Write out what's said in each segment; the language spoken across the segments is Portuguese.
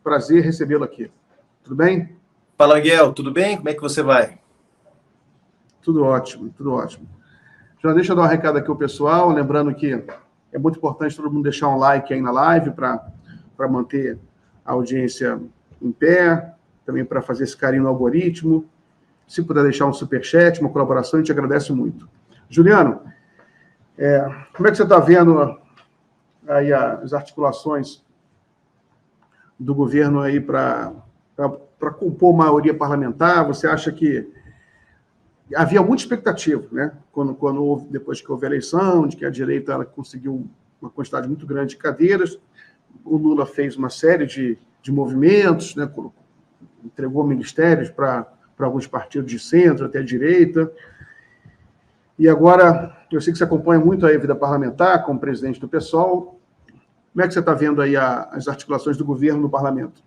Prazer recebê-lo aqui. Tudo bem? Fala, Miguel. Tudo bem? Como é que você vai? Tudo ótimo, tudo ótimo. Já deixa eu dar um recado aqui ao pessoal, lembrando que é muito importante todo mundo deixar um like aí na live para manter a audiência em pé, também para fazer esse carinho no algoritmo. Se puder deixar um superchat, uma colaboração, a gente agradece muito. Juliano, como é que você está vendo aí as articulações do governo aí para compor maioria parlamentar? Você acha que havia muita expectativa, né? Depois que houve a eleição, de que a direita ela conseguiu uma quantidade muito grande de cadeiras, o Lula fez uma série de movimentos, né? Entregou ministérios para alguns partidos de centro, até direita. E agora, eu sei que você acompanha muito aí a vida parlamentar, como presidente do PSOL. Como é que você está vendo aí as articulações do governo no parlamento?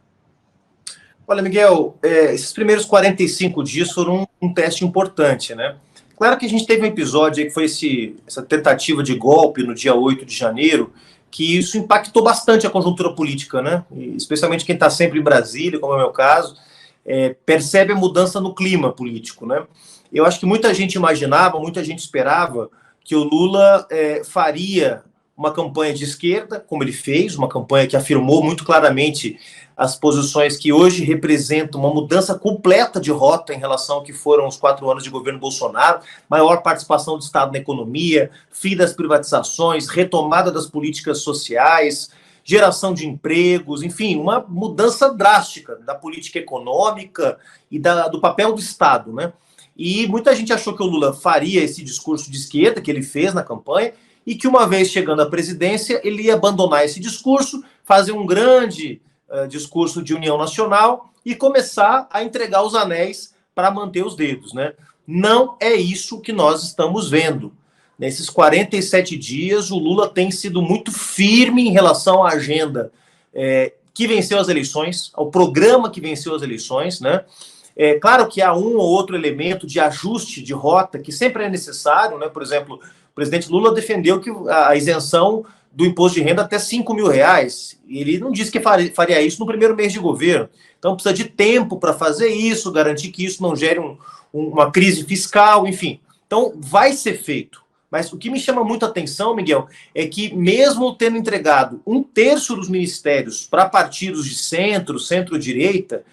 Olha, Miguel, esses primeiros 45 dias foram um teste importante, né? Claro que a gente teve um episódio aí que foi essa tentativa de golpe no dia 8 de janeiro, que isso impactou bastante a conjuntura política, né? E especialmente quem está sempre em Brasília, como é o meu caso, percebe a mudança no clima político, né? Eu acho que muita gente imaginava, muita gente esperava que o Lula faria uma campanha de esquerda, como ele fez, uma campanha que afirmou muito claramente as posições que hoje representam uma mudança completa de rota em relação ao que foram os 4 anos de governo Bolsonaro, maior participação do Estado na economia, fim das privatizações, retomada das políticas sociais, geração de empregos, enfim, uma mudança drástica da política econômica e do papel do Estado, né? E muita gente achou que o Lula faria esse discurso de esquerda que ele fez na campanha e que, uma vez chegando à presidência, ele ia abandonar esse discurso, fazer um grande discurso de união nacional e começar a entregar os anéis para manter os dedos, né? Não é isso que nós estamos vendo. Nesses 47 dias, o Lula tem sido muito firme em relação à agenda que venceu as eleições, ao programa que venceu as eleições, né? É claro que há um ou outro elemento de ajuste de rota que sempre é necessário, né? Por exemplo, o presidente Lula defendeu que a isenção do imposto de renda até R$5.000. Ele não disse que faria isso no primeiro mês de governo. Então precisa de tempo para fazer isso, garantir que isso não gere uma crise fiscal, enfim. Então vai ser feito. Mas o que me chama muito a atenção, Miguel, é que mesmo tendo entregado 1/3 dos ministérios para partidos de centro, centro-direita,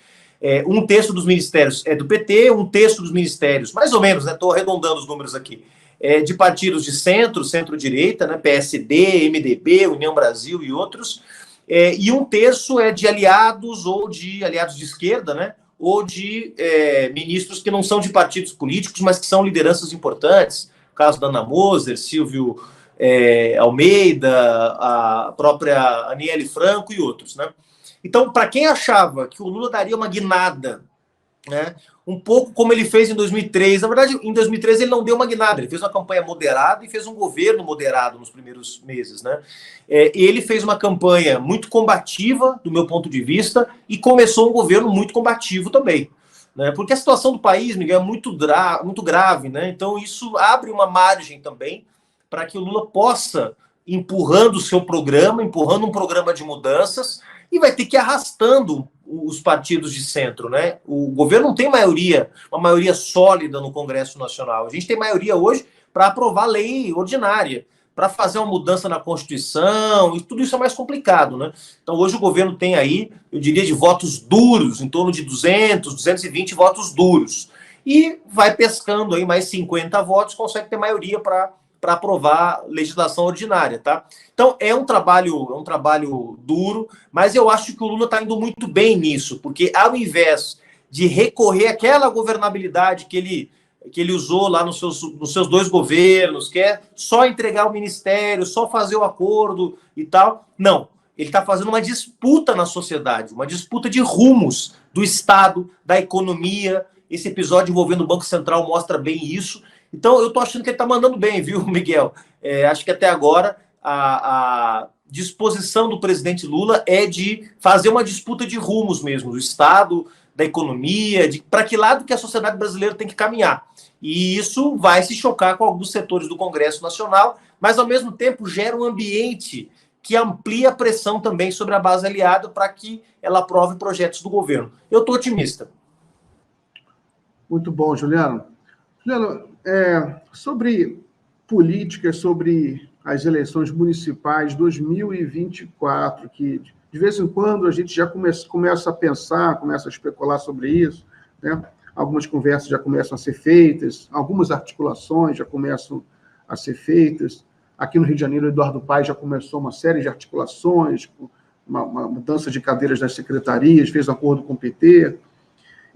1/3 dos ministérios é do PT, 1/3 dos ministérios, mais ou menos, né? Estou arredondando os números aqui, de partidos de centro, centro-direita, né? PSD, MDB, União Brasil e outros, e 1/3 é de aliados ou de aliados de esquerda, né? Ou de ministros que não são de partidos políticos, mas que são lideranças importantes, o caso da Ana Moser, Silvio Almeida, a própria Aniele Franco e outros, né? Então, para quem achava que o Lula daria uma guinada, né, um pouco como ele fez em 2003, na verdade, em 2013 ele não deu uma guinada, ele fez uma campanha moderada e fez um governo moderado nos primeiros meses, né? Ele fez uma campanha muito combativa, do meu ponto de vista, e começou um governo muito combativo também, né? Porque a situação do país, Miguel, é muito grave, né? Então isso abre uma margem também para que o Lula possa, empurrando o seu programa, empurrando um programa de mudanças, e vai ter que ir arrastando os partidos de centro, né? O governo não tem maioria, uma maioria sólida no Congresso Nacional. A gente tem maioria hoje para aprovar lei ordinária, para fazer uma mudança na Constituição, e tudo isso é mais complicado, né? Então hoje o governo tem aí, eu diria, de votos duros, em torno de 200, 220 votos duros. E vai pescando aí mais 50 votos, consegue ter maioria para aprovar legislação ordinária, tá? Então é um trabalho duro, mas eu acho que o Lula está indo muito bem nisso, porque ao invés de recorrer àquela governabilidade que ele usou lá nos seus 2 governos, que é só entregar o ministério, só fazer o acordo e tal, não. Ele está fazendo uma disputa na sociedade, uma disputa de rumos do Estado, da economia. Esse episódio envolvendo o Banco Central mostra bem isso. Então, eu estou achando que ele está mandando bem, viu, Miguel? Acho que até agora a disposição do presidente Lula é de fazer uma disputa de rumos mesmo, do Estado, da economia, para que lado que a sociedade brasileira tem que caminhar. E isso vai se chocar com alguns setores do Congresso Nacional, mas, ao mesmo tempo, gera um ambiente que amplia a pressão também sobre a base aliada para que ela aprove projetos do governo. Eu estou otimista. Muito bom, Juliano. Juliano, sobre política, sobre as eleições municipais 2024, que de vez em quando a gente já começa a pensar, começa a especular sobre isso, né? Algumas conversas já começam a ser feitas, algumas articulações já começam a ser feitas. Aqui no Rio de Janeiro, o Eduardo Paes já começou uma série de articulações, uma mudança de cadeiras das secretarias, fez um acordo com o PT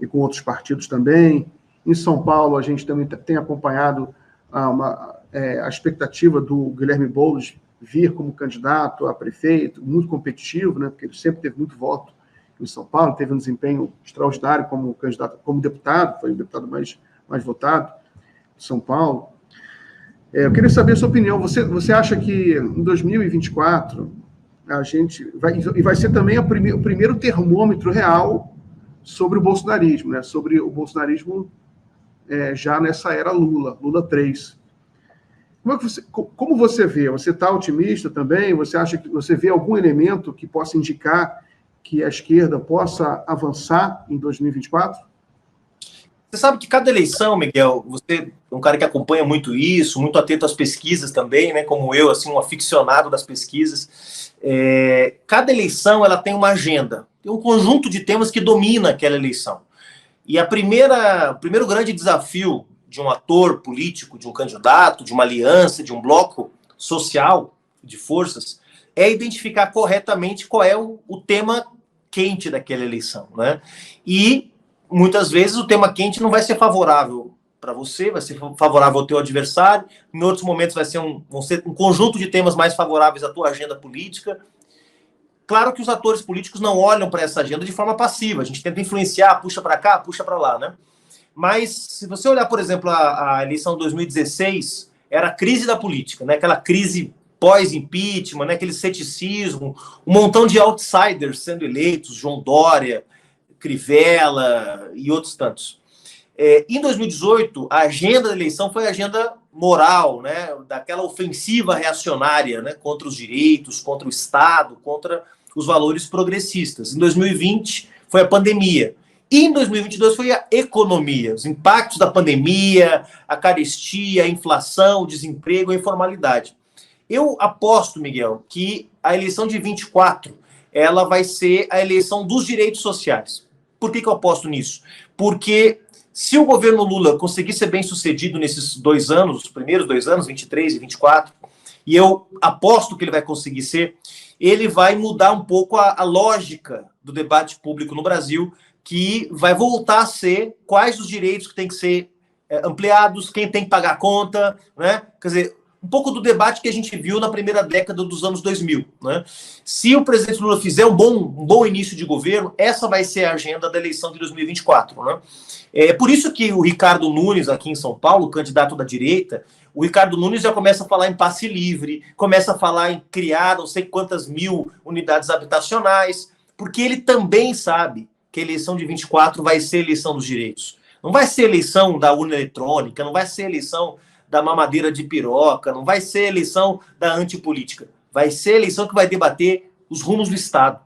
e com outros partidos também. Em São Paulo, a gente também tem acompanhado a expectativa do Guilherme Boulos vir como candidato a prefeito, muito competitivo, né, porque ele sempre teve muito voto em São Paulo, teve um desempenho extraordinário como candidato, como deputado, foi o deputado mais votado de São Paulo. Eu queria saber a sua opinião. Você acha que em 2024 a gente vai ser também o primeiro termômetro real sobre o bolsonarismo, né? Sobre o bolsonarismo já nessa era Lula 3. Como você vê? Você está otimista também? Você acha que você vê algum elemento que possa indicar que a esquerda possa avançar em 2024? Você sabe que cada eleição, Miguel, você é um cara que acompanha muito isso, muito atento às pesquisas também, né? Como eu, assim, um aficionado das pesquisas. Cada eleição ela tem uma agenda, tem um conjunto de temas que domina aquela eleição. E o primeiro grande desafio de um ator político, de um candidato, de uma aliança, de um bloco social de forças, é identificar corretamente qual é o tema quente daquela eleição, né? E muitas vezes o tema quente não vai ser favorável para você, vai ser favorável ao teu adversário, em outros momentos vão ser um conjunto de temas mais favoráveis à tua agenda política. Claro que os atores políticos não olham para essa agenda de forma passiva, a gente tenta influenciar, puxa para cá, puxa para lá, né? Mas se você olhar, por exemplo, a eleição de 2016, era a crise da política, né? Aquela crise pós-impeachment, né? Aquele ceticismo, um montão de outsiders sendo eleitos, João Dória, Crivella e outros tantos. Em 2018, a agenda da eleição foi a agenda moral, né, daquela ofensiva reacionária, né, contra os direitos, contra o Estado, contra os valores progressistas. Em 2020, foi a pandemia. E em 2022 foi a economia, os impactos da pandemia, a carestia, a inflação, o desemprego, a informalidade. Eu aposto, Miguel, que a eleição de 24 ela vai ser a eleição dos direitos sociais. Por que eu aposto nisso? Porque se o governo Lula conseguir ser bem sucedido nesses 2 anos, os primeiros 2 anos, 23 e 24, e eu aposto que ele vai conseguir ser, ele vai mudar um pouco a lógica do debate público no Brasil, que vai voltar a ser quais os direitos que têm que ser ampliados, quem tem que pagar a conta, né? Quer dizer, um pouco do debate que a gente viu na primeira década dos anos 2000, né? Se o presidente Lula fizer um bom início de governo, essa vai ser a agenda da eleição de 2024, né? É por isso que o Ricardo Nunes, aqui em São Paulo, candidato da direita, o Ricardo Nunes já começa a falar em passe livre, começa a falar em criar não sei quantas mil unidades habitacionais, porque ele também sabe que a eleição de 24 vai ser a eleição dos direitos. Não vai ser a eleição da urna eletrônica, não vai ser a eleição da mamadeira de piroca, não vai ser a eleição da antipolítica. Vai ser a eleição que vai debater os rumos do Estado.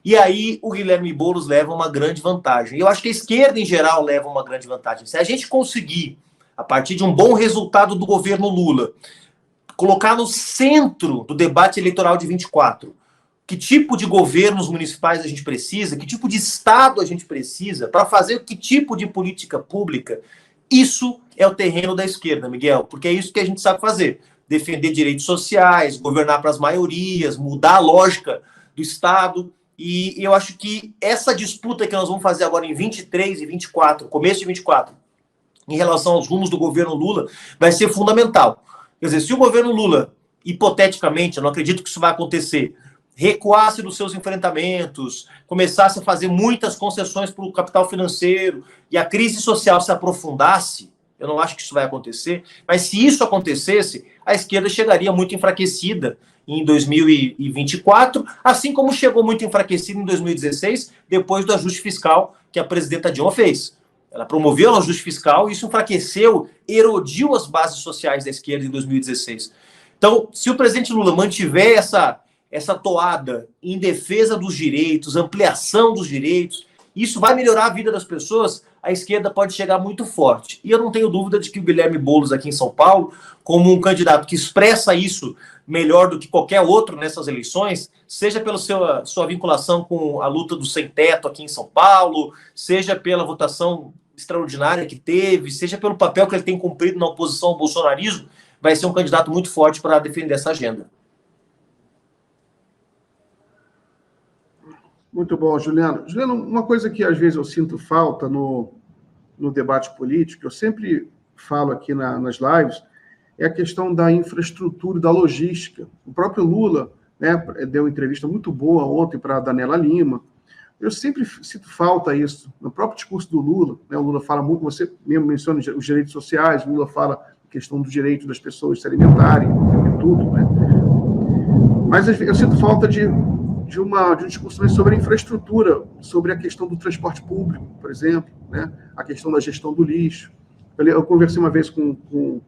E aí o Guilherme Boulos leva uma grande vantagem. Eu acho que a esquerda, em geral, leva uma grande vantagem. Se a gente conseguir, a partir de um bom resultado do governo Lula, colocar no centro do debate eleitoral de 24, que tipo de governos municipais a gente precisa, que tipo de Estado a gente precisa para fazer que tipo de política pública, isso é o terreno da esquerda, Miguel, porque é isso que a gente sabe fazer. Defender direitos sociais, governar para as maiorias, mudar a lógica do Estado. E eu acho que essa disputa que nós vamos fazer agora em 23 e 24, começo de 24, em relação aos rumos do governo Lula, vai ser fundamental. Quer dizer, se o governo Lula, hipoteticamente, eu não acredito que isso vai acontecer, recuasse dos seus enfrentamentos, começasse a fazer muitas concessões para o capital financeiro e a crise social se aprofundasse, eu não acho que isso vai acontecer, mas se isso acontecesse, a esquerda chegaria muito enfraquecida em 2024, assim como chegou muito enfraquecida em 2016, depois do ajuste fiscal que a presidenta Dilma fez. Ela promoveu o ajuste fiscal e isso enfraqueceu, erodiu as bases sociais da esquerda em 2016. Então, se o presidente Lula mantiver essa toada em defesa dos direitos, ampliação dos direitos, isso vai melhorar a vida das pessoas, a esquerda pode chegar muito forte. E eu não tenho dúvida de que o Guilherme Boulos aqui em São Paulo, como um candidato que expressa isso melhor do que qualquer outro nessas eleições, seja pela sua vinculação com a luta do sem-teto aqui em São Paulo, seja pela votação extraordinária que teve, seja pelo papel que ele tem cumprido na oposição ao bolsonarismo, vai ser um candidato muito forte para defender essa agenda. Muito bom, Juliano. Juliano, uma coisa que às vezes eu sinto falta no debate político, eu sempre falo aqui nas lives, é a questão da infraestrutura e da logística. O próprio Lula, né, deu uma entrevista muito boa ontem para a Daniela Lima. Eu sempre sinto falta isso. No próprio discurso do Lula, né, o Lula fala muito, você mesmo menciona os direitos sociais, o Lula fala a questão do direito das pessoas se alimentarem e tudo, né? Mas eu sinto falta de um discurso sobre a infraestrutura, sobre a questão do transporte público, por exemplo, né? A questão da gestão do lixo. Eu conversei uma vez com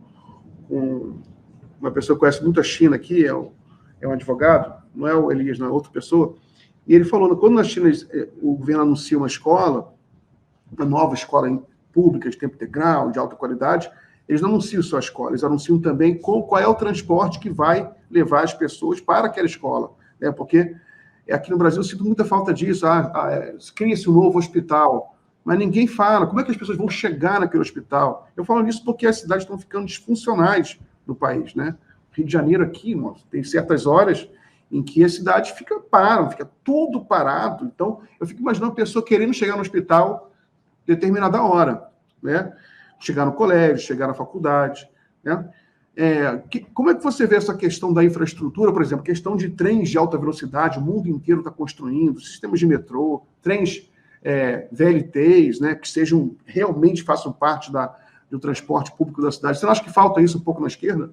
uma pessoa que conhece muito a China aqui, é um advogado, não é o Elias, não é outra pessoa, e ele falou, quando na China o governo anuncia uma escola, uma nova escola pública de tempo integral, de alta qualidade, eles não anunciam só a escola, eles anunciam também qual é o transporte que vai levar as pessoas para aquela escola, né? Porque aqui no Brasil eu sinto muita falta disso. Cria-se um novo hospital, mas ninguém fala como é que as pessoas vão chegar naquele hospital. Eu falo isso porque as cidades estão ficando disfuncionais no país, né? Rio de Janeiro aqui, nossa, tem certas horas em que as cidades fica tudo parado. Então, eu fico imaginando a pessoa querendo chegar no hospital determinada hora, né? Chegar no colégio, chegar na faculdade, né? Como é que você vê essa questão da infraestrutura, por exemplo, questão de trens de alta velocidade, o mundo inteiro está construindo, sistemas de metrô, trens VLTs, né, que realmente façam parte do transporte público da cidade. Você não acha que falta isso um pouco na esquerda?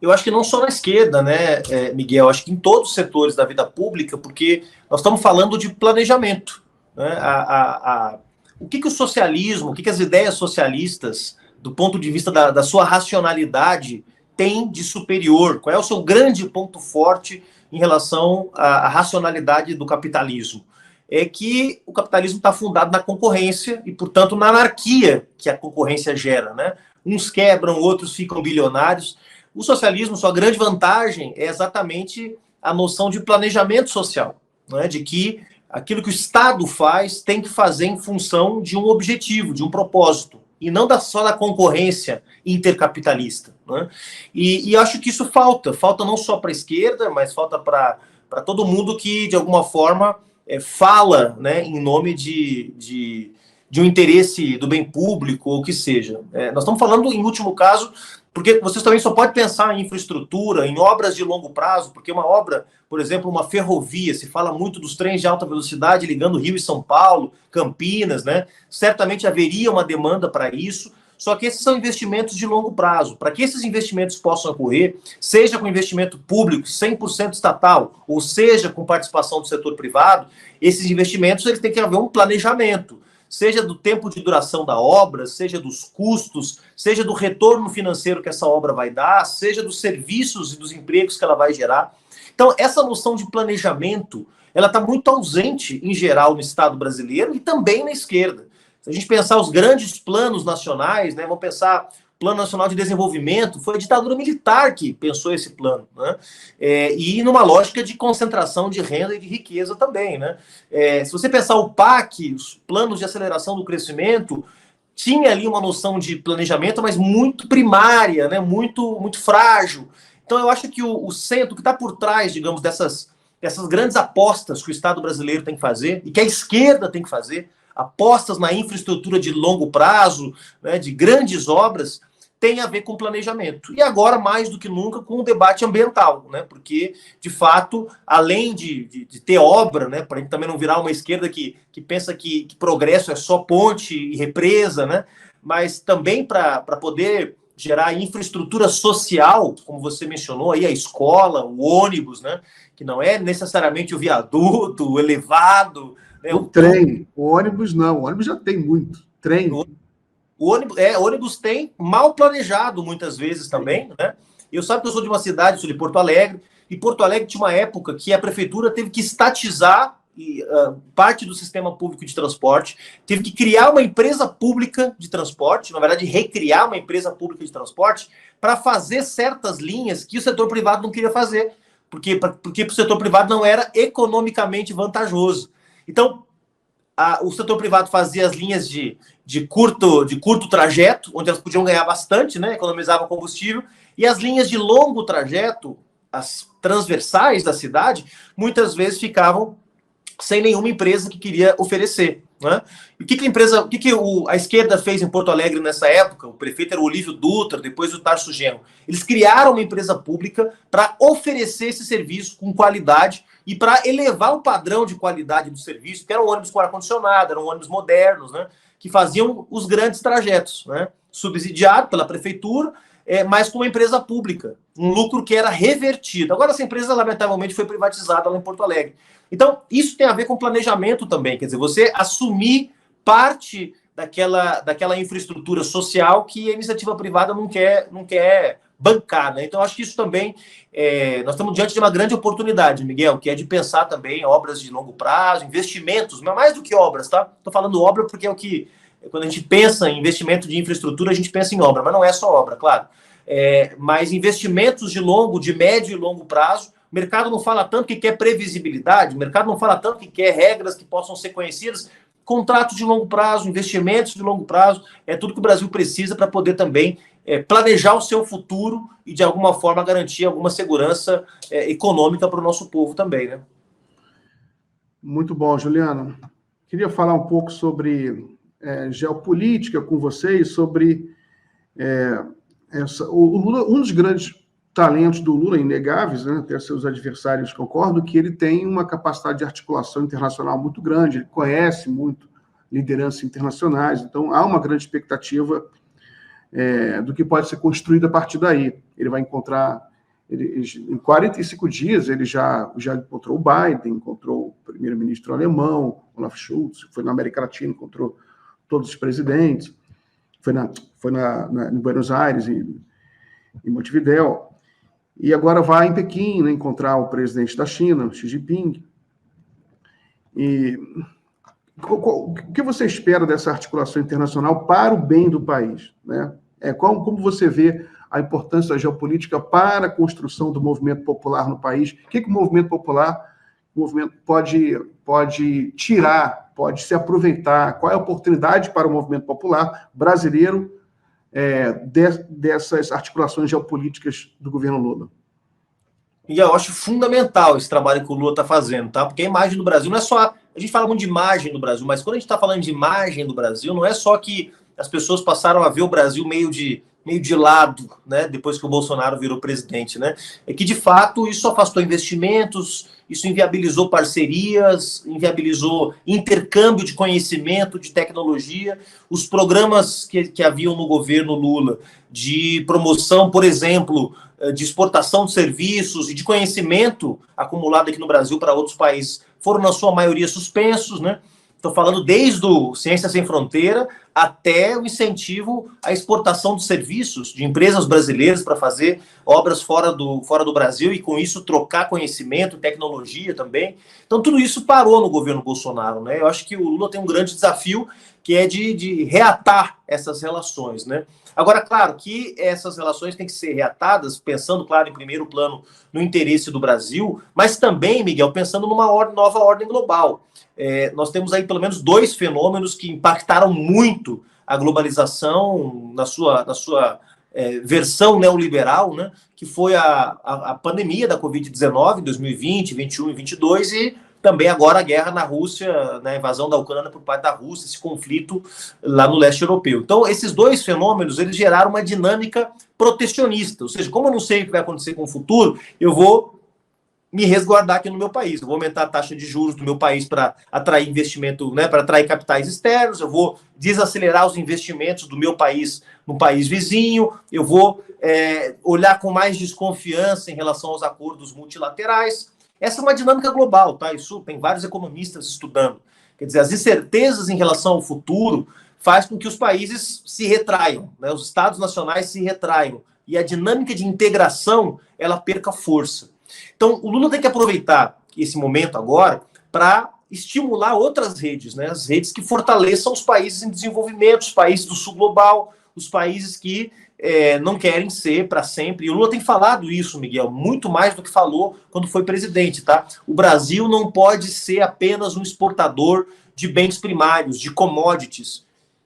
Eu acho que não só na esquerda, né, Miguel? Acho que em todos os setores da vida pública, porque nós estamos falando de planejamento, né? O que o socialismo, o que as ideias socialistas, do ponto de vista da sua racionalidade, tem de superior? Qual é o seu grande ponto forte em relação à racionalidade do capitalismo? É que o capitalismo está fundado na concorrência e, portanto, na anarquia que a concorrência gera, né? Uns quebram, outros ficam bilionários. O socialismo, sua grande vantagem é exatamente a noção de planejamento social, né? De que aquilo que o Estado faz tem que fazer em função de um objetivo, de um propósito, e não só da concorrência intercapitalista, né? E acho que isso falta não só para a esquerda, mas falta para todo mundo que, de alguma forma, fala, né, em nome de um interesse do bem público, ou o que seja. Nós estamos falando, em último caso, porque vocês também só podem pensar em infraestrutura, em obras de longo prazo, porque uma obra, por exemplo, uma ferrovia, se fala muito dos trens de alta velocidade ligando Rio e São Paulo, Campinas, né? Certamente haveria uma demanda para isso, só que esses são investimentos de longo prazo. Para que esses investimentos possam ocorrer, seja com investimento público, 100% estatal, ou seja com participação do setor privado, esses investimentos eles têm que haver um planejamento, seja do tempo de duração da obra, seja dos custos, seja do retorno financeiro que essa obra vai dar, seja dos serviços e dos empregos que ela vai gerar. Então, essa noção de planejamento, ela está muito ausente, em geral, no Estado brasileiro e também na esquerda. Se a gente pensar os grandes planos nacionais, né, vamos pensar Plano Nacional de Desenvolvimento, foi a ditadura militar que pensou esse plano, né? E numa lógica de concentração de renda e de riqueza também, né? Se você pensar o PAC, os planos de aceleração do crescimento, tinha ali uma noção de planejamento, mas muito primária, né? Muito frágil. Então eu acho que o centro, que está por trás, digamos, dessas grandes apostas que o Estado brasileiro tem que fazer, e que a esquerda tem que fazer, apostas na infraestrutura de longo prazo, né, de grandes obras, tem a ver com planejamento. E agora, mais do que nunca, com o debate ambiental, né? Porque, de fato, além de ter obra, né, para a gente também não virar uma esquerda que pensa que progresso é só ponte e represa, né? Mas também para poder gerar infraestrutura social, como você mencionou aí, a escola, o ônibus, né? Que não é necessariamente o viaduto, o elevado, né? O trem, o ônibus não, o ônibus já tem muito. Trem. O ônibus tem mal planejado muitas vezes também, né? Eu sabe que eu sou de uma cidade, sou de Porto Alegre, e Porto Alegre tinha uma época que a prefeitura teve que estatizar parte do sistema público de transporte, teve que criar uma empresa pública de transporte, na verdade, recriar uma empresa pública de transporte para fazer certas linhas que o setor privado não queria fazer, porque para o setor privado não era economicamente vantajoso. Então, o setor privado fazia as linhas de curto trajeto, onde elas podiam ganhar bastante, né, economizavam combustível, e as linhas de longo trajeto, as transversais da cidade, muitas vezes ficavam sem nenhuma empresa que queria oferecer. Né? E o que a esquerda fez em Porto Alegre nessa época? O prefeito era o Olívio Dutra, depois o Tarso Genro. Eles criaram uma empresa pública para oferecer esse serviço com qualidade e para elevar o padrão de qualidade do serviço, que eram ônibus com ar-condicionado, eram ônibus modernos, né? Que faziam os grandes trajetos, né? Subsidiado pela prefeitura, mas com uma empresa pública, um lucro que era revertido. Agora, essa empresa, lamentavelmente, foi privatizada lá em Porto Alegre. Então, isso tem a ver com planejamento também, quer dizer, você assumir parte daquela infraestrutura social que a iniciativa privada não quer bancar, né? Então, acho que isso também, nós estamos diante de uma grande oportunidade, Miguel, que é de pensar também obras de longo prazo, investimentos, mas mais do que obras, tá? Estou falando obra porque é o que, quando a gente pensa em investimento de infraestrutura, a gente pensa em obra, mas não é só obra, claro. Mas investimentos de médio e longo prazo. O mercado não fala tanto que quer previsibilidade, o mercado não fala tanto que quer regras que possam ser conhecidas. Contratos de longo prazo, investimentos de longo prazo, é tudo que o Brasil precisa para poder também planejar o seu futuro e, de alguma forma, garantir alguma segurança econômica para o nosso povo também, né? Muito bom, Juliano. Queria falar um pouco sobre geopolítica com vocês, sobre o Lula, um dos grandes talentos do Lula, inegáveis, né? Até seus adversários concordam, que ele tem uma capacidade de articulação internacional muito grande, ele conhece muito lideranças internacionais, então há uma grande expectativa do que pode ser construído a partir daí. Ele vai encontrar, em 45 dias, ele já encontrou o Biden, encontrou o primeiro-ministro alemão, Olaf Scholz, foi na América Latina, encontrou todos os presidentes, foi em Buenos Aires, em Montevidéu, e agora vai em Pequim, né, encontrar o presidente da China, Xi Jinping. E o que você espera dessa articulação internacional para o bem do país, né? Como você vê a importância da geopolítica para a construção do movimento popular no país? O que o movimento popular pode tirar, pode se aproveitar? Qual é a oportunidade para o movimento popular brasileiro dessas articulações geopolíticas do governo Lula? E eu acho fundamental esse trabalho que o Lula está fazendo, tá? Porque a imagem do Brasil não é só... A gente fala muito de imagem do Brasil, mas quando a gente está falando de imagem do Brasil, não é só que as pessoas passaram a ver o Brasil meio de lado, né? Depois que o Bolsonaro virou presidente, né? É que, de fato, isso afastou investimentos, isso inviabilizou parcerias, inviabilizou intercâmbio de conhecimento, de tecnologia. Os programas que haviam no governo Lula de promoção, por exemplo, de exportação de serviços e de conhecimento acumulado aqui no Brasil para outros países foram, na sua maioria, suspensos, né? Estou falando desde o Ciência Sem Fronteira até o incentivo à exportação de serviços de empresas brasileiras para fazer obras fora do Brasil e, com isso, trocar conhecimento, tecnologia também. Então, tudo isso parou no governo Bolsonaro, né? Eu acho que o Lula tem um grande desafio, que é de reatar essas relações, né? Agora, claro que essas relações têm que ser reatadas, pensando, claro, em primeiro plano no interesse do Brasil, mas também, Miguel, pensando numa nova ordem global. Nós temos aí pelo menos dois fenômenos que impactaram muito a globalização na sua versão neoliberal, né? Que foi a pandemia da Covid-19 em 2020, 2021 e 2022 e também agora a guerra na Rússia, né, a invasão da Ucrânia por parte da Rússia, esse conflito lá no leste europeu. Então, esses dois fenômenos, eles geraram uma dinâmica protecionista, ou seja, como eu não sei o que vai acontecer com o futuro, eu vou me resguardar aqui no meu país, eu vou aumentar a taxa de juros do meu país para atrair investimento, né, para atrair capitais externos, eu vou desacelerar os investimentos do meu país no país vizinho, eu vou olhar com mais desconfiança em relação aos acordos multilaterais. Essa é uma dinâmica global, tá? Isso tem vários economistas estudando. Quer dizer, as incertezas em relação ao futuro faz com que os países se retraiam, né? Os estados nacionais se retraiam e a dinâmica de integração ela perca força. Então, o Lula tem que aproveitar esse momento agora para estimular outras redes, né? As redes que fortaleçam os países em desenvolvimento, os países do sul global, os países que não querem ser para sempre. E o Lula tem falado isso, Miguel, muito mais do que falou quando foi presidente, tá? O Brasil não pode ser apenas um exportador de bens primários, de commodities.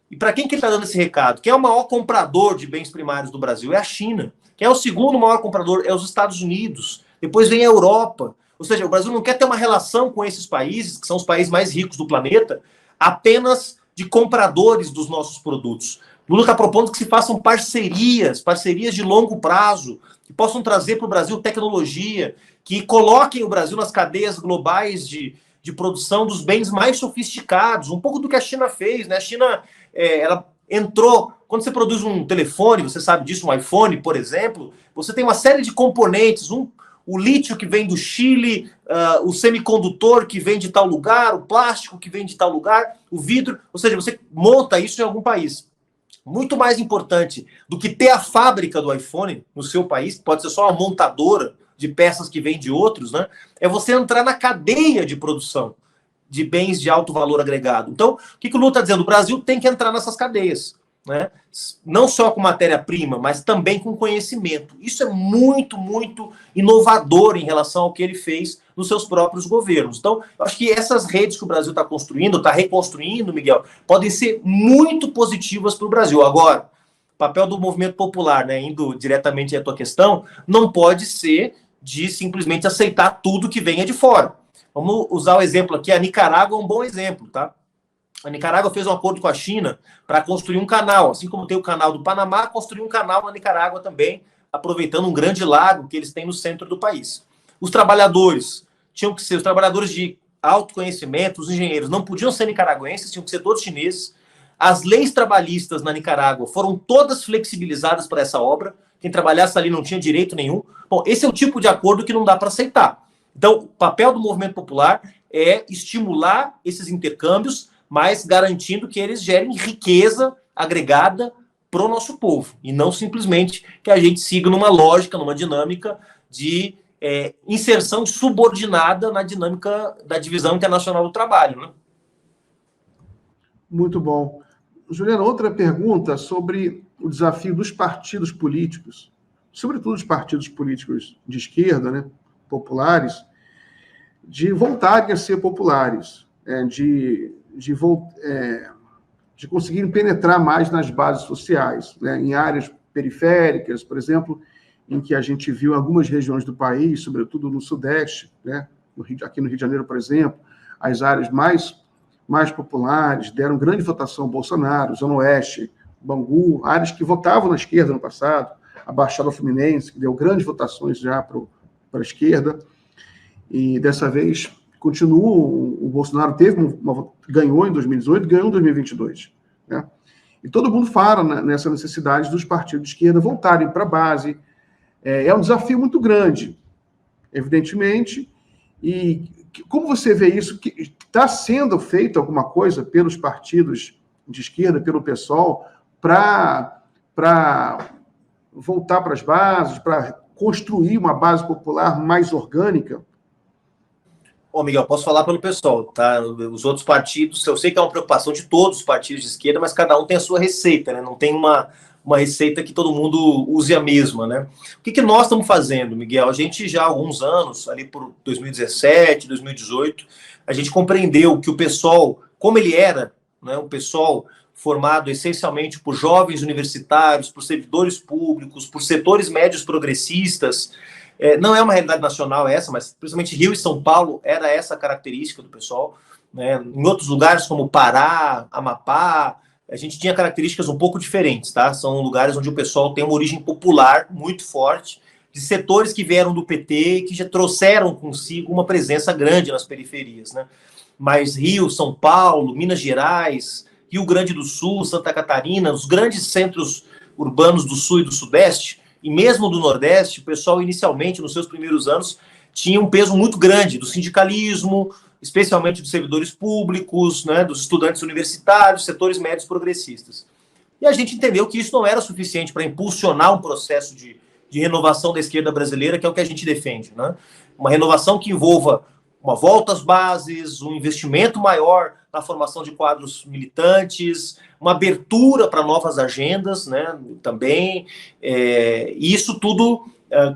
E para quem que ele está dando esse recado? Quem é o maior comprador de bens primários do Brasil? É a China. Quem é o segundo maior comprador? É os Estados Unidos. Depois vem a Europa. Ou seja, o Brasil não quer ter uma relação com esses países, que são os países mais ricos do planeta, apenas de compradores dos nossos produtos. Lula está propondo que se façam parcerias de longo prazo, que possam trazer para o Brasil tecnologia, que coloquem o Brasil nas cadeias globais de produção dos bens mais sofisticados, um pouco do que a China fez, né? A China, ela entrou, quando você produz um telefone, você sabe disso, um iPhone, por exemplo, você tem uma série de componentes, o lítio que vem do Chile, o semicondutor que vem de tal lugar, o plástico que vem de tal lugar, o vidro, ou seja, você monta isso em algum país. Muito mais importante do que ter a fábrica do iPhone no seu país, pode ser só uma montadora de peças que vem de outros, né? É você entrar na cadeia de produção de bens de alto valor agregado. Então, o que o Lula está dizendo? O Brasil tem que entrar nessas cadeias, né? Não só com matéria-prima, mas também com conhecimento. Isso é muito, muito inovador em relação ao que ele fez nos seus próprios governos. Então, eu acho que essas redes que o Brasil está construindo, está reconstruindo, Miguel, podem ser muito positivas para o Brasil. Agora, o papel do movimento popular, né, indo diretamente à tua questão, não pode ser de simplesmente aceitar tudo que venha de fora. Vamos usar o exemplo aqui, a Nicarágua é um bom exemplo, tá? A Nicarágua fez um acordo com a China para construir um canal, assim como tem o canal do Panamá, construir um canal na Nicarágua também, aproveitando um grande lago que eles têm no centro do país. Os trabalhadores tinham que ser os trabalhadores de alto conhecimento, os engenheiros não podiam ser nicaragüenses, tinham que ser todos chineses. As leis trabalhistas na Nicarágua foram todas flexibilizadas para essa obra. Quem trabalhasse ali não tinha direito nenhum. Bom, esse é o tipo de acordo que não dá para aceitar. Então, o papel do movimento popular é estimular esses intercâmbios, mas garantindo que eles gerem riqueza agregada para o nosso povo, e não simplesmente que a gente siga numa lógica, numa dinâmica de inserção subordinada na dinâmica da divisão internacional do trabalho, né? Muito bom. Juliana, outra pergunta sobre o desafio dos partidos políticos, sobretudo os partidos políticos de esquerda, né, populares, de voltarem a ser populares, de conseguirem penetrar mais nas bases sociais, né, em áreas periféricas, por exemplo, em que a gente viu algumas regiões do país, sobretudo no Sudeste, né, aqui no Rio de Janeiro, por exemplo, as áreas mais populares deram grande votação ao Bolsonaro, Zona Oeste, Bangu, áreas que votavam na esquerda no passado, a Baixada Fluminense, que deu grandes votações já para a esquerda, e dessa vez continua, o Bolsonaro ganhou em 2018, ganhou em 2022, né? E todo mundo fala nessa necessidade dos partidos de esquerda voltarem para a base. É um desafio muito grande, evidentemente, e como você vê isso? Está sendo feito alguma coisa pelos partidos de esquerda, pelo PSOL, para voltar para as bases, para construir uma base popular mais orgânica? Ô, Miguel, posso falar pelo pessoal, tá? Os outros partidos, eu sei que é uma preocupação de todos os partidos de esquerda, mas cada um tem a sua receita, né? Não tem uma receita que todo mundo use a mesma, né? O que nós estamos fazendo, Miguel? A gente já há alguns anos, ali por 2017, 2018, a gente compreendeu que o PSOL, como ele era, né? O PSOL formado essencialmente por jovens universitários, por servidores públicos, por setores médios progressistas. Não é uma realidade nacional essa, mas principalmente Rio e São Paulo era essa a característica do PSOL, né? Em outros lugares como Pará, Amapá, a gente tinha características um pouco diferentes, tá? São lugares onde o PSOL tem uma origem popular muito forte, de setores que vieram do PT e que já trouxeram consigo uma presença grande nas periferias, né? Mas Rio, São Paulo, Minas Gerais, Rio Grande do Sul, Santa Catarina, os grandes centros urbanos do Sul e do Sudeste, e mesmo do Nordeste, o pessoal inicialmente, nos seus primeiros anos, tinha um peso muito grande do sindicalismo, especialmente dos servidores públicos, né, dos estudantes universitários, setores médios progressistas. E a gente entendeu que isso não era suficiente para impulsionar um processo de de renovação da esquerda brasileira, que é o que a gente defende, né? Uma renovação que envolva uma volta às bases, um investimento maior na formação de quadros militantes, uma abertura para novas agendas, né, também. E isso tudo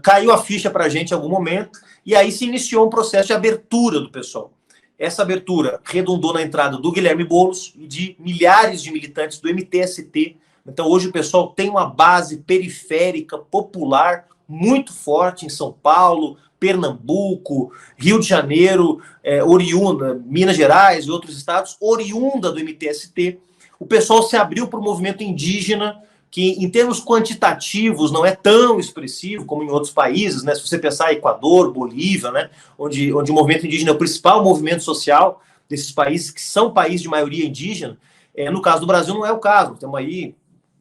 caiu a ficha para a gente em algum momento, e aí se iniciou um processo de abertura do PSOL. Essa abertura redundou na entrada do Guilherme Boulos e de milhares de militantes do MTST. Então, hoje o PSOL tem uma base periférica, popular, muito forte em São Paulo, Pernambuco, Rio de Janeiro, oriunda, Minas Gerais e outros estados, oriunda do MTST. O PSOL se abriu para o movimento indígena, que em termos quantitativos não é tão expressivo como em outros países, né? Se você pensar em Equador, Bolívia, né? onde o movimento indígena é o principal movimento social desses países que são países de maioria indígena, no caso do Brasil não é o caso, temos aí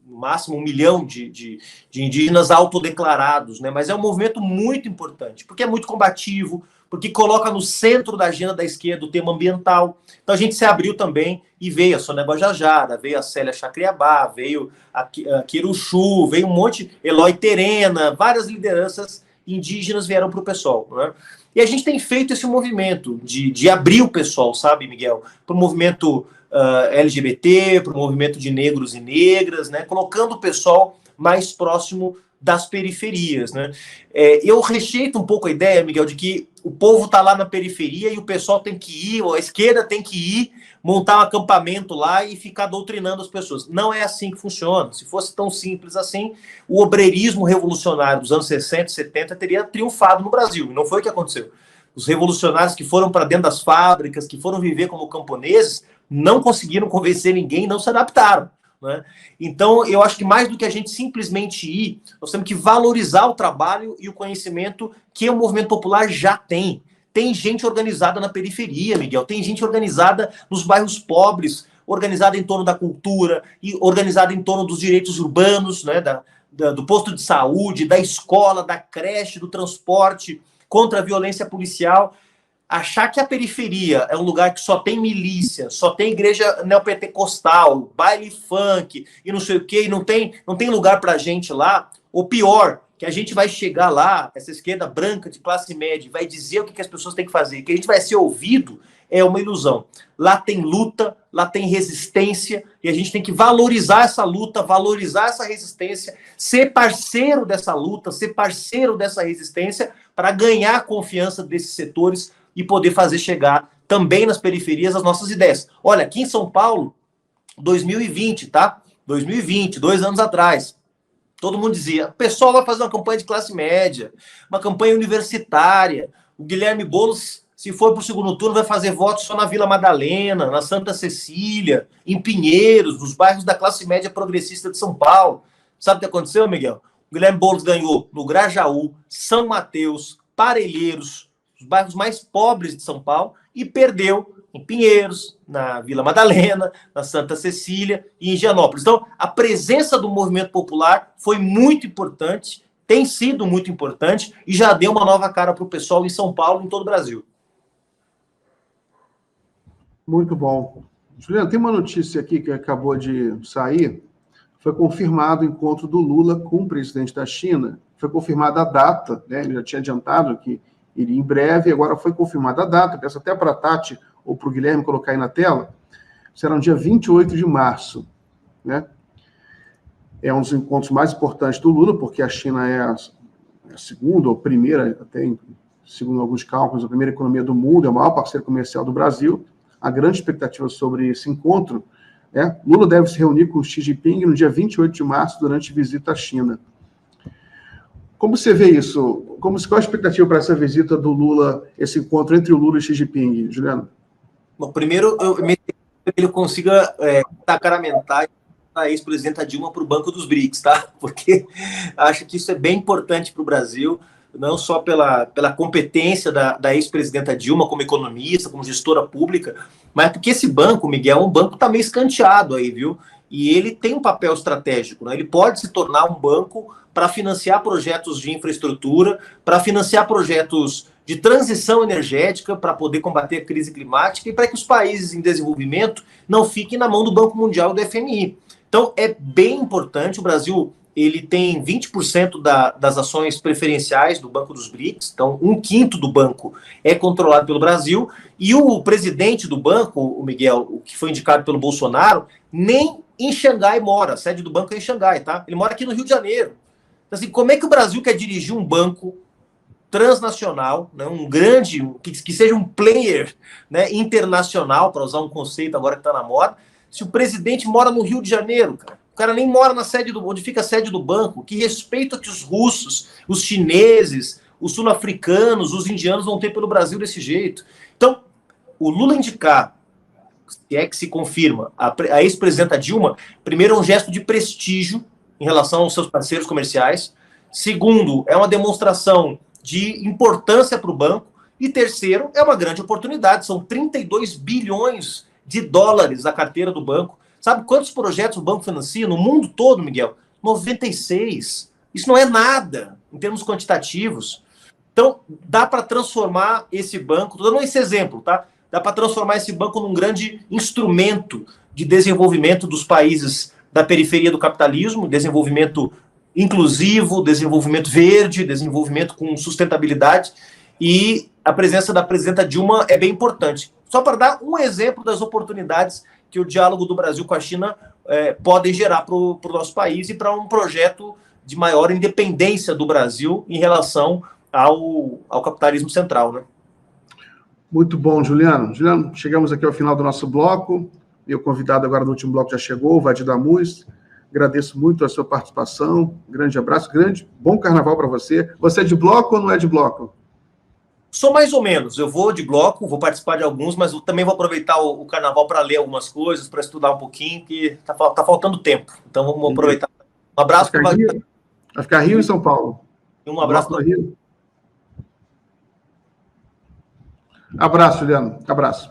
no máximo 1 milhão de indígenas autodeclarados, né? Mas é um movimento muito importante, porque é muito combativo, porque coloca no centro da agenda da esquerda o tema ambiental. Então a gente se abriu também e veio a Sônia Guajajara, veio a Célia Chacriabá, veio a Quiruxu, veio um monte, Eloy Terena, várias lideranças indígenas vieram para o PSOL, né? E a gente tem feito esse movimento de abrir o PSOL, sabe, Miguel, para o movimento LGBT, para o movimento de negros e negras, né, colocando o pessoal mais próximo das periferias, né? Eu rejeito um pouco a ideia, Miguel, de que o povo está lá na periferia e o pessoal tem que ir, ou a esquerda tem que ir, montar um acampamento lá e ficar doutrinando as pessoas. Não é assim que funciona. Se fosse tão simples assim, o obreirismo revolucionário dos anos 60 e 70 teria triunfado no Brasil, e não foi o que aconteceu. Os revolucionários que foram para dentro das fábricas, que foram viver como camponeses, não conseguiram convencer ninguém, não se adaptaram, né? Então, eu acho que mais do que a gente simplesmente ir, nós temos que valorizar o trabalho e o conhecimento que o movimento popular já tem. Tem gente organizada na periferia, Miguel, tem gente organizada nos bairros pobres, organizada em torno da cultura, e organizada em torno dos direitos urbanos, né, do posto de saúde, da escola, da creche, do transporte, contra a violência policial. Achar que a periferia é um lugar que só tem milícia, só tem igreja neopentecostal, baile funk e não sei o quê, e não tem lugar pra gente lá, ou pior, que a gente vai chegar lá, essa esquerda branca de classe média, vai dizer o que as pessoas têm que fazer, que a gente vai ser ouvido, é uma ilusão. Lá tem luta, lá tem resistência, e a gente tem que valorizar essa luta, valorizar essa resistência, ser parceiro dessa luta, ser parceiro dessa resistência, para ganhar a confiança desses setores e poder fazer chegar também nas periferias as nossas ideias. Olha, aqui em São Paulo, 2020, tá? 2020, 2 anos atrás, todo mundo dizia, o pessoal vai fazer uma campanha de classe média, uma campanha universitária, o Guilherme Boulos, se for para o segundo turno, vai fazer votos só na Vila Madalena, na Santa Cecília, em Pinheiros, nos bairros da classe média progressista de São Paulo. Sabe o que aconteceu, Miguel? O Guilherme Boulos ganhou no Grajaú, São Mateus, Parelheiros, os bairros mais pobres de São Paulo, e perdeu em Pinheiros, na Vila Madalena, na Santa Cecília e em Higienópolis. Então, a presença do movimento popular foi muito importante, tem sido muito importante, e já deu uma nova cara para o pessoal em São Paulo e em todo o Brasil. Muito bom. Juliano, tem uma notícia aqui que acabou de sair. Foi confirmado o encontro do Lula com o presidente da China. Foi confirmada a data, né? Ele já tinha adiantado que iria em breve, agora foi confirmada a data. Peço até para a Tati ou para o Guilherme colocar aí na tela. Será no dia 28 de março, né? É um dos encontros mais importantes do Lula, porque a China é a segunda ou primeira, até segundo alguns cálculos, a primeira economia do mundo, é o maior parceiro comercial do Brasil. A grande expectativa sobre esse encontro é Lula deve se reunir com Xi Jinping no dia 28 de março, durante visita à China. Como você vê isso? Qual a expectativa para essa visita do Lula, esse encontro entre o Lula e Xi Jinping, Juliano? Bom, primeiro, que ele consiga tacar a mentalidade da ex-presidenta Dilma para o Banco dos BRICS, tá? Porque acho que isso é bem importante para o Brasil, não só pela competência da ex-presidenta Dilma como economista, como gestora pública, mas porque esse banco, Miguel, um banco que está meio escanteado aí, viu? E ele tem um papel estratégico, né? Ele pode se tornar um banco para financiar projetos de infraestrutura, para financiar projetos de transição energética, para poder combater a crise climática e para que os países em desenvolvimento não fiquem na mão do Banco Mundial e do FMI. Então, é bem importante, o Brasil ele tem 20% das ações preferenciais do Banco dos BRICS, então 1/5 do banco é controlado pelo Brasil, e o presidente do banco, o Miguel, o que foi indicado pelo Bolsonaro, nem em Xangai mora, a sede do banco é em Xangai, tá? Ele mora aqui no Rio de Janeiro. Então, assim, como é que o Brasil quer dirigir um banco transnacional, né, um grande, que seja um player, né, internacional, para usar um conceito agora que está na moda, se o presidente mora no Rio de Janeiro, cara? O cara nem mora na sede onde fica a sede do banco. Que respeito que os russos, os chineses, os sul-africanos, os indianos vão ter pelo Brasil desse jeito. Então, o Lula indicar, se é que se confirma, a ex-presidenta Dilma, primeiro, é um gesto de prestígio em relação aos seus parceiros comerciais. Segundo, é uma demonstração de importância para o banco. E terceiro, é uma grande oportunidade. São 32 bilhões de dólares a carteira do banco. Sabe quantos projetos o banco financia no mundo todo, Miguel? 96. Isso não é nada em termos quantitativos. Então, dá para transformar esse banco, estou dando esse exemplo, tá? Dá para transformar esse banco num grande instrumento de desenvolvimento dos países da periferia do capitalismo, desenvolvimento inclusivo, desenvolvimento verde, desenvolvimento com sustentabilidade. E a presença da presidenta Dilma é bem importante. Só para dar um exemplo das oportunidades que o diálogo do Brasil com a China podem gerar para o nosso país e para um projeto de maior independência do Brasil em relação ao capitalismo central, né? Muito bom, Juliano. Juliano, chegamos aqui ao final do nosso bloco. Meu convidado agora do último bloco já chegou, o Vadir Damus. Agradeço muito a sua participação. Grande abraço, bom carnaval para você. Você é de bloco ou não é de bloco? Sou mais ou menos. Eu vou de bloco, vou participar de alguns, mas eu também vou aproveitar o carnaval para ler algumas coisas, para estudar um pouquinho, que tá faltando tempo. Então vamos aproveitar. Um abraço para Vai ficar Rio e São Paulo. E um abraço para Rio. Abraço, Juliano. Abraço.